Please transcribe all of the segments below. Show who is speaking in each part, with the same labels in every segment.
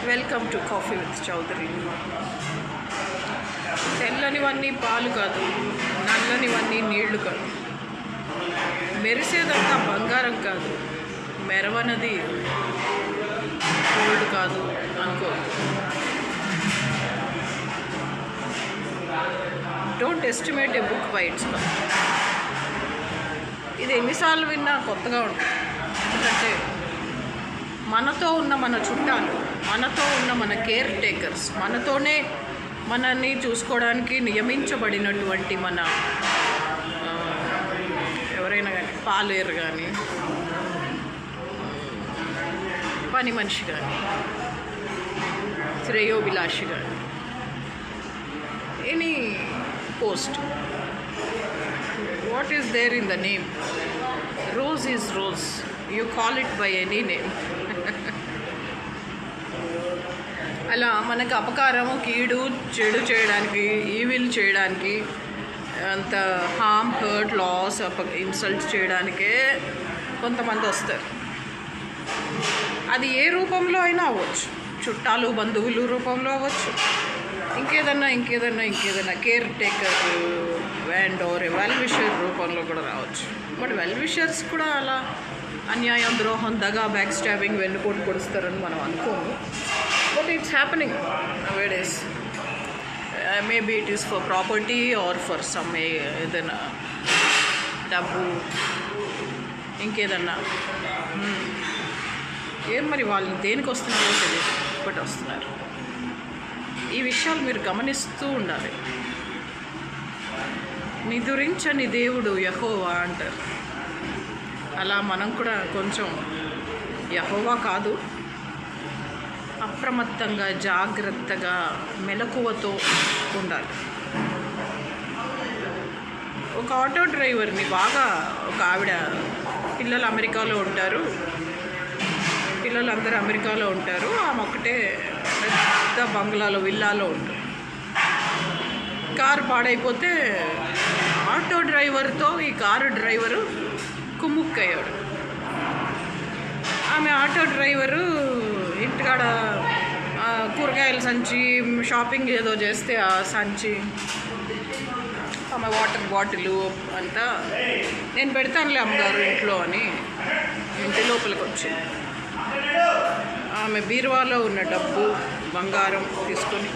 Speaker 1: Welcome to coffee with Chowdary. తెల్లనివన్నీ పాలు కాదు, నల్లనివన్నీ నీళ్లు కాదు, మెరిసేదంతా బంగారం కాదు, మెరవనది గోల్డ్ కాదు అనుకో. Don't estimate A book by its cover. ఇది ఎన్నిసార్లు విన్నా కొత్తగా ఉంటుంది. ఎందుకంటే మనతో ఉన్న మన చుట్టాలు, మనతో ఉన్న మన కేర్ టేకర్స్, మనతోనే మనల్ని చూసుకోవడానికి నియమించబడినటువంటి మన ఎవరైనా కానీ, పాలేరు కానీ, పని మనిషి కానీ, శ్రేయోభిలాషి కానీ, any post, what is there in the name? Rose is rose. You call it by any name. అలా మనకు అపకారము, కీడు, చెడు చేయడానికి, ఈవిల్ చేయడానికి, అంత హార్మ్, హర్ట్, లాస్, ఇన్సల్ట్ చేయడానికే కొంతమంది వస్తారు. అది ఏ రూపంలో అయినా అవ్వచ్చు. చుట్టాలు, బంధువులు రూపంలో అవ్వచ్చు, ఇంకేదన్నా caretaker and or well wisher రూపంలో కూడా రావచ్చు. బట్ వెల్ విషర్స్ కూడా అలా అన్యాయం, ద్రోహం, దగా, బ్యాక్ స్టాబింగ్, వెన్నుపోటు పొడుస్తారని మనం అనుకోము. But it's happening nowadays. Maybe it is for property or for some ఏదైనా డబ్బు, ఇంకేదన్నా. ఏం మరి వాళ్ళు దేనికి వస్తున్నారో తెలియదు, బట్ వస్తున్నారు. ఈ విషయాలు మీరు గమనిస్తూ ఉండాలి. నిదురించని దేవుడు యెహోవా అంటారు. అలా మనం కూడా కొంచెం యెహోవా కాదు, అప్రమత్తంగా, జాగ్రత్తగా, మెలకువతో ఉండాలి. ఒక ఆటో డ్రైవర్ని బాగా, ఒక ఆవిడ, పిల్లలు అమెరికాలో ఉంటారు, పిల్లలందరూ అమెరికాలో ఉంటారు, ఆమె ఒకటే పెద్ద బంగ్లాలో, విల్లాలో ఉంటుంది. కారు పాడైపోతే ఆటో డ్రైవర్తో ఈ కారు డ్రైవరు కుమ్ముక్కయ్యాడు. ఆమె ఆటో డ్రైవరు ఇంటికాడ కూరగాయల సంచి, షాపింగ్ ఏదో చేస్తే ఆ సంచి, ఆమె వాటర్ బాటిల్ అంతా నేను పెడతానులే అమ్మగారు ఇంట్లో అని ఇంటి లోపలికి వచ్చింది. ఆమె బీరువాలో ఉన్న డబ్బు, బంగారం తీసుకొని,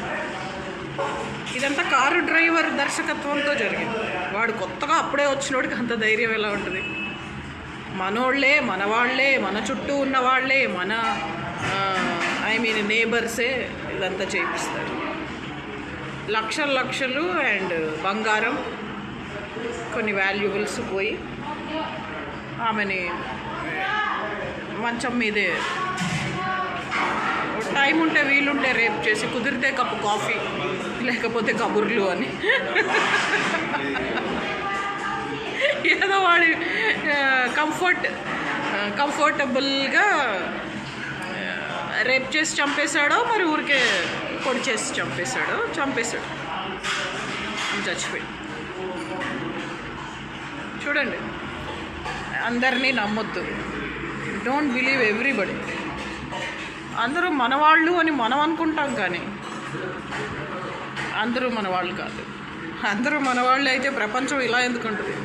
Speaker 1: ఇదంతా కారు డ్రైవర్ దర్శకత్వంతో జరిగింది. వాడు కొత్తగా అప్పుడే వచ్చినోడికి అంత ధైర్యం ఎలా ఉంటుంది? మనోళ్ళే, మనవాళ్లే, మన చుట్టూ ఉన్న వాళ్ళే, మన నేబర్సే ఇదంతా చేయిస్తారు. లక్షలు అండ్ బంగారం, కొన్ని వాల్యుబుల్స్ పోయి ఆమెని మంచం మీదే టైం ఉంటే, వీలుంటే రేపు చేసి, కుదిరితే కప్పు కాఫీ, లేకపోతే కబుర్లు అని ఏదో వాడి కంఫర్టబుల్గా రేపు చేసి చంపేశాడో, మరి ఊరికే పొడి చేసి చంపేశాడు. చచ్చిపోయి. చూడండి, అందరినీ నమ్మొద్దు. Don't believe everybody. అందరూ మనవాళ్ళు అని మనం అనుకుంటాం, కానీ అందరూ మనవాళ్ళు కాదు. అందరూ మనవాళ్ళు అయితే ప్రపంచం ఇలా ఎందుకు ఉంటుంది?